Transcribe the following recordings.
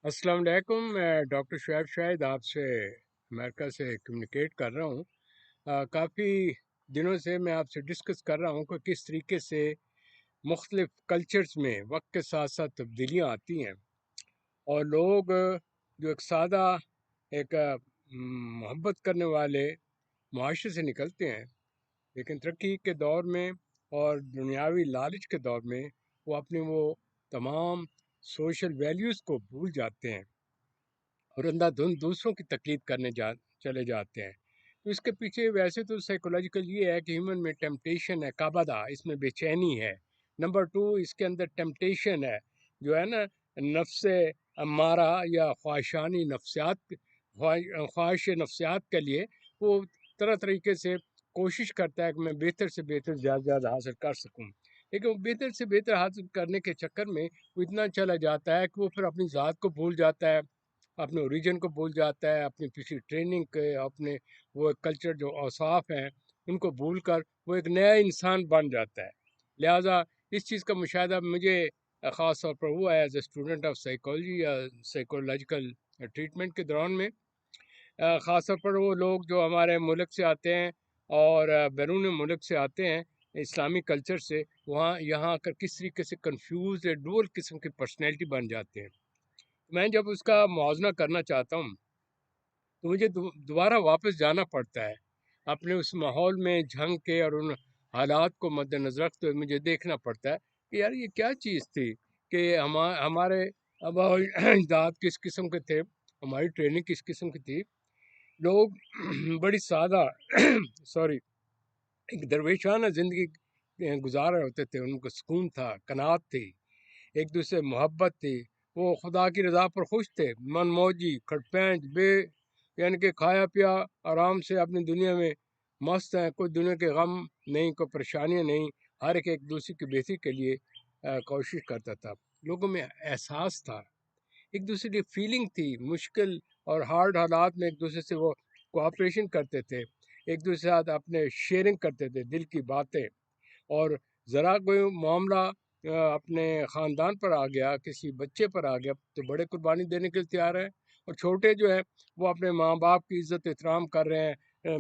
السلام علیکم، میں ڈاکٹر شعیب شاہد آپ سے امریکہ سے کمیونیکیٹ کر رہا ہوں۔ کافی دنوں سے میں آپ سے ڈسکس کر رہا ہوں کہ کس طریقے سے مختلف کلچرز میں وقت کے ساتھ ساتھ تبدیلیاں آتی ہیں، اور لوگ جو ایک سادہ محبت کرنے والے معاشرے سے نکلتے ہیں، لیکن ترقی کے دور میں اور دنیاوی لالچ کے دور میں وہ اپنے وہ تمام سوشل ویلیوز کو بھول جاتے ہیں اور اندھا دھند دوسروں کی تقلید کرنے چلے جاتے ہیں۔ تو اس کے پیچھے ویسے تو سائیکولوجیکل یہ ہے کہ ہیومن میں ٹیمپٹیشن ہے، کابدہ، اس میں بے چینی ہے۔ نمبر ٹو، اس کے اندر ٹیمپٹیشن ہے، جو ہے نا، نفس امارہ یا خواہشانی نفسیات، خواہش نفسیات کے لیے وہ طرح طریقے سے کوشش کرتا ہے کہ میں بہتر سے بہتر زیادہ زیادہ حاصل کر سکوں، لیکن وہ بہتر سے بہتر حاصل کرنے کے چکر میں وہ اتنا چلا جاتا ہے کہ وہ پھر اپنی ذات کو بھول جاتا ہے، اپنے اوریجن کو بھول جاتا ہے، اپنی پچھلی ٹریننگ کے، اپنے وہ کلچر جو اوصاف ہیں ان کو بھول کر وہ ایک نیا انسان بن جاتا ہے۔ لہٰذا اس چیز کا مشاہدہ مجھے خاص طور پر ہوا ہے as a student of psychology یا سائیکولوجیکل ٹریٹمنٹ کے دوران میں۔ خاص طور پر وہ لوگ جو ہمارے ملک سے آتے ہیں اور بیرون ملک سے آتے ہیں اسلامی کلچر سے، وہاں یہاں آ کر کس طریقے سے کنفیوز ڈول قسم کی پرسنالٹی بن جاتے ہیں۔ میں جب اس کا موازنہ کرنا چاہتا ہوں تو مجھے دوبارہ واپس جانا پڑتا ہے اپنے اس ماحول میں جھنگ کے، اور ان حالات کو مد نظر رکھتے ہوئے مجھے دیکھنا پڑتا ہے کہ یار یہ کیا چیز تھی کہ ہمارے آبا و اجداد کس قسم کے تھے، ہماری ٹریننگ کس قسم کی تھی۔ لوگ بڑی سادہ سوری ایک درویشانہ زندگی گزار رہے ہوتے تھے، ان کو سکون تھا، قناعت تھی، ایک دوسرے محبت تھی، وہ خدا کی رضا پر خوش تھے، من موجی، کھٹ پینچ، یعنی کہ کھایا پیا آرام سے اپنی دنیا میں مست ہیں، کوئی دنیا کے غم نہیں، کوئی پریشانیاں نہیں، ہر ایک دوسرے کی بہتری کے لیے کوشش کرتا تھا۔ لوگوں میں احساس تھا، ایک دوسرے کی فیلنگ تھی، مشکل اور ہارڈ حالات میں ایک دوسرے سے وہ کوآپریشن کرتے تھے، ایک دوسرے کے ساتھ اپنے شیئرنگ کرتے تھے دل کی باتیں۔ اور ذرا کوئی معاملہ اپنے خاندان پر آ گیا، کسی بچے پر آ گیا، تو بڑے قربانی دینے کے لیے تیار ہیں، اور چھوٹے جو ہیں وہ اپنے ماں باپ کی عزت احترام کر رہے ہیں،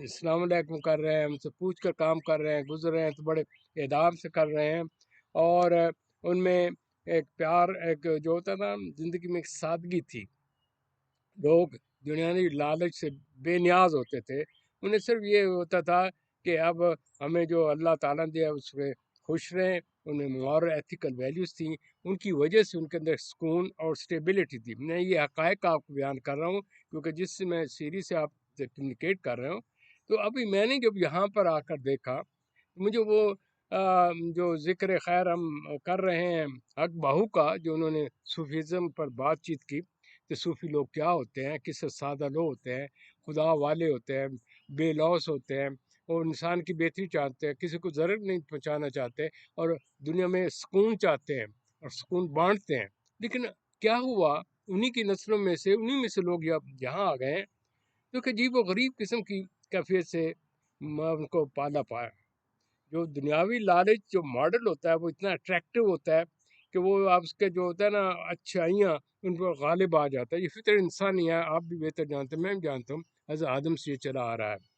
السلام علیکم کر رہے ہیں، ان سے پوچھ کر کام کر رہے ہیں، گزر رہے ہیں تو بڑے اداب سے کر رہے ہیں۔ اور ان میں ایک پیار، ایک جو ہوتا نا زندگی میں، ایک سادگی تھی۔ لوگ دنیاوی لالچ سے بے نیاز ہوتے تھے، انہیں صرف یہ ہوتا تھا کہ اب ہمیں جو اللہ تعالیٰ نے دیا اس میں خوش رہیں۔ انہیں مورل ایتھیکل ویلیوز تھیں، ان کی وجہ سے ان کے اندر سکون اور سٹیبلٹی تھی۔ میں یہ حقائق آپ کو بیان کر رہا ہوں کیونکہ جس سے میں سیریز سے آپ سے کمیونیکیٹ کر رہا ہوں، تو ابھی میں نے جب یہاں پر آ کر دیکھا، مجھے وہ جو ذکر خیر ہم کر رہے ہیں حق بہو کا، جو انہوں نے صوفیزم پر بات چیت کی کہ صوفی لوگ کیا ہوتے ہیں، کس سے سادہ لوگ ہوتے ہیں، خدا والے ہوتے ہیں، بے لوث ہوتے ہیں، اور انسان کی بہتری چاہتے ہیں، کسی کو ضرر نہیں پہنچانا چاہتے، اور دنیا میں سکون چاہتے ہیں اور سکون بانٹتے ہیں۔ لیکن کیا ہوا، انہی کی نسلوں میں سے، انہی میں سے لوگ یہاں آ گئے ہیں جو کہ عجیب و غریب قسم کی کیفیت سے ان کو پالا پایا۔ جو دنیاوی لالچ جو ماڈل ہوتا ہے وہ اتنا اٹریکٹیو ہوتا ہے کہ وہ آپ اس کے جو ہوتا ہے نا اچھائیاں ان پر غالب آ جاتا ہے۔ یہ فطر انسانی ہے، آپ بھی بہتر جانتے ہیں، میں بھی جانتا ہوں، حضرت آدم سے یہ چلا آ رہا ہے۔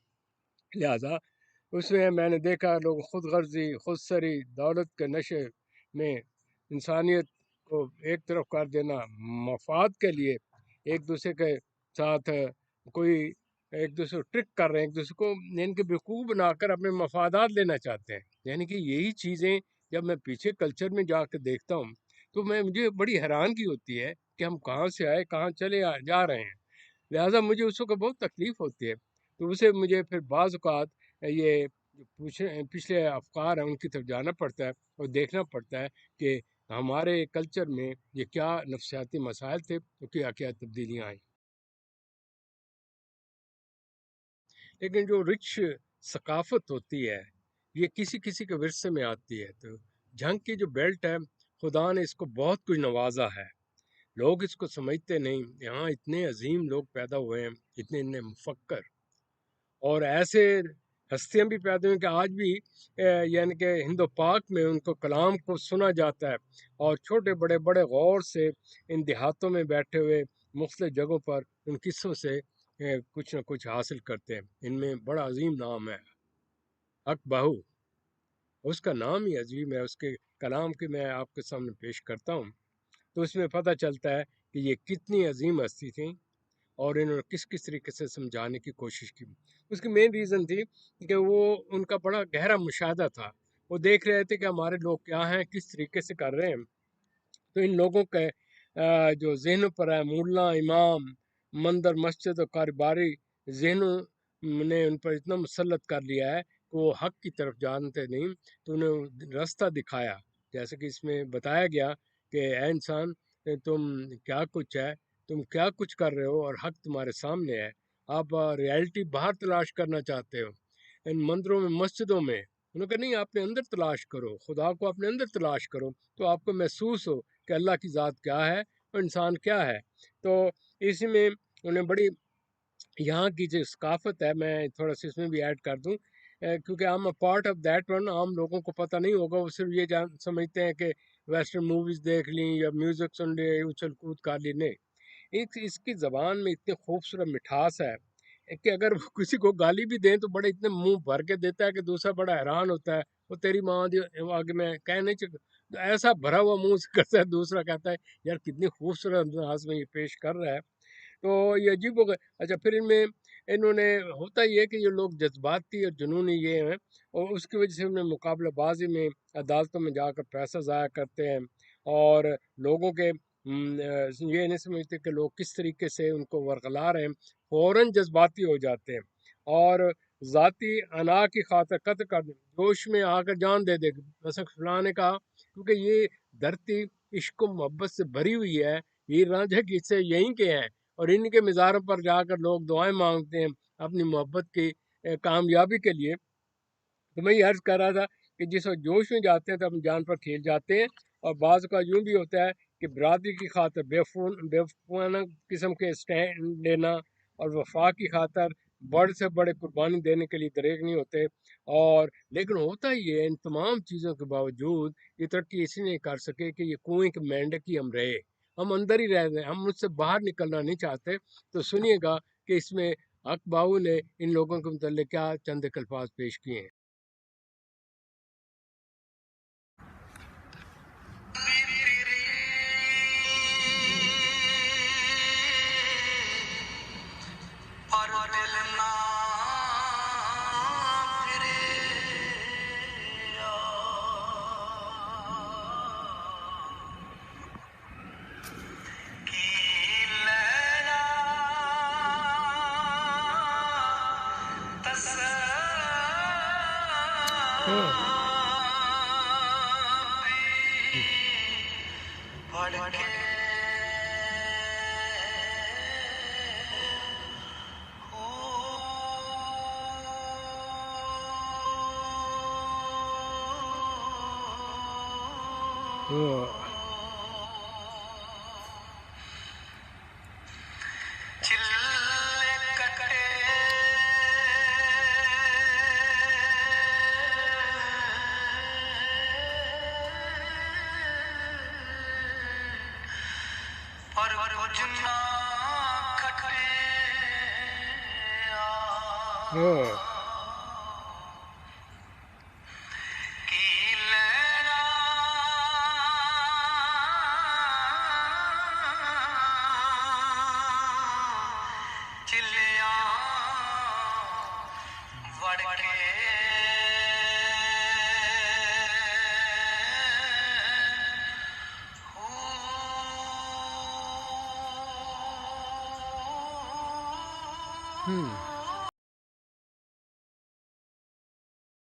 لہٰذا اس میں نے دیکھا لوگ خود غرضی، خود سری، دولت کے نشے میں انسانیت کو ایک طرف کر دینا، مفاد کے لیے ایک دوسرے کے ساتھ کوئی ایک دوسرے کو ٹرک کر رہے ہیں، ایک دوسرے کو ان کے بیوقوف بنا کر اپنے مفادات لینا چاہتے ہیں۔ یعنی کہ یہی چیزیں جب میں پیچھے کلچر میں جا کے دیکھتا ہوں تو مجھے بڑی حیرانگی ہوتی ہے کہ ہم کہاں سے آئے، کہاں چلے جا رہے ہیں۔ لہٰذا مجھے اس کو بہت تکلیف ہوتی ہے، تو اسے مجھے پھر بعض اوقات یہ جو پچھلے افکار ہیں ان کی طرف جانا پڑتا ہے اور دیکھنا پڑتا ہے کہ ہمارے کلچر میں یہ کیا نفسیاتی مسائل تھے، تو کیا کیا تبدیلیاں آئیں۔ لیکن جو رچ ثقافت ہوتی ہے یہ کسی کسی کے ورثے میں آتی ہے، تو جنگ کی جو بیلٹ ہے، خدا نے اس کو بہت کچھ نوازا ہے، لوگ اس کو سمجھتے نہیں۔ یہاں اتنے عظیم لوگ پیدا ہوئے ہیں، اتنے مفکر اور ایسے ہستیاں بھی پیدا ہوئیں کہ آج بھی یعنی کہ ہند و پاک میں ان کو کلام کو سنا جاتا ہے، اور چھوٹے بڑے بڑے غور سے ان دیہاتوں میں بیٹھے ہوئے مختلف جگہوں پر ان قصوں سے کچھ نہ کچھ حاصل کرتے ہیں۔ ان میں بڑا عظیم نام ہے حق بہو، اس کا نام ہی عظیم ہے، اس کے کلام کے میں آپ کے سامنے پیش کرتا ہوں تو اس میں پتہ چلتا ہے کہ یہ کتنی عظیم ہستی تھیں اور انہوں نے کس کس طریقے سے سمجھانے کی کوشش کی۔ اس کی مین ریزن تھی کہ وہ ان کا بڑا گہرا مشاہدہ تھا، وہ دیکھ رہے تھے کہ ہمارے لوگ کیا ہیں، کس طریقے سے کر رہے ہیں، تو ان لوگوں کے جو ذہنوں پر ہے، ملا امام مندر مسجد اور کاروباری ذہنوں نے ان پر اتنا مسلط کر لیا ہے کہ وہ حق کی طرف جانتے نہیں، تو انہیں راستہ دکھایا، جیسے کہ اس میں بتایا گیا کہ اے انسان، تم کیا کچھ ہے، تم کیا کچھ کر رہے ہو اور حق تمہارے سامنے ہے، آپ ریالٹی باہر تلاش کرنا چاہتے ہو ان مندروں میں مسجدوں میں، انہوں نے کہا نہیں، اپنے اندر تلاش کرو، خدا کو اپنے اندر تلاش کرو تو آپ کو محسوس ہو کہ اللہ کی ذات کیا ہے اور انسان کیا ہے۔ تو اسی میں انہیں بڑی یہاں کی جو ثقافت ہے، میں تھوڑا سا اس میں بھی ایڈ کر دوں کیونکہ I'm a part of that one، عام لوگوں کو پتہ نہیں ہوگا، وہ صرف یہ سمجھتے ہیں کہ ویسٹرن موویز دیکھ لیں یا میوزک سن لیں، اچھل کود کر لی، نہیں، اس کی زبان میں اتنی خوبصورت مٹھاس ہے کہ اگر وہ کسی کو گالی بھی دیں تو بڑے اتنے منہ بھر کے دیتا ہے کہ دوسرا بڑا حیران ہوتا ہے، وہ تیری ماں دی آگے میں کہہ نہیں چکا، ایسا بھرا ہوا منہ سے کرتا ہے، دوسرا کہتا ہے یار کتنی خوبصورت انداز میں یہ پیش کر رہا ہے، تو یہ عجیب ہو گئے۔ اچھا، پھر انہوں نے ہوتا یہ ہے کہ یہ لوگ جذباتی اور جنونی یہ ہیں، اور اس کی وجہ سے انہیں مقابلہ بازی میں عدالتوں میں جا کر پیسہ ضائع کرتے ہیں، اور لوگوں کے یہ نہیں سمجھتے کہ لوگ کس طریقے سے ان کو ورغلا رہے ہیں، فوراً جذباتی ہو جاتے ہیں اور ذاتی انا کی خاطر قتل کر دیں، جوش میں آ کر جان دے دے گا، مثلا فلاں نے کہا کیونکہ یہ دھرتی عشق و محبت سے بھری ہوئی ہے، یہ رانجھا کی سے یہیں کے ہیں، اور ان کے مزاروں پر جا کر لوگ دعائیں مانگتے ہیں اپنی محبت کی کامیابی کے لیے۔ تو میں یہ عرض کر رہا تھا کہ جس وقت جوش میں جاتے ہیں تو اپنی جان پر کھیل جاتے ہیں، اور بعض کا یوں بھی ہوتا ہے کہ برادری کی خاطر بے وقوفانہ قسم کے اسٹینڈ لینا اور وفا کی خاطر بڑے سے بڑے قربانی دینے کے لیے دریغ نہیں ہوتے، اور لیکن ہوتا ہی ہے ان تمام چیزوں کے باوجود یہ ترقی اسی نہیں کر سکے کہ یہ کنویں کے مینڈک ہی ہم رہے، ہم اندر ہی رہ گئے، ہم مجھ سے باہر نکلنا نہیں چاہتے۔ تو سنیے گا کہ اس میں حق باؤ نے ان لوگوں کے متعلق کیا چند ایک الفاظ پیش کیے ہیں۔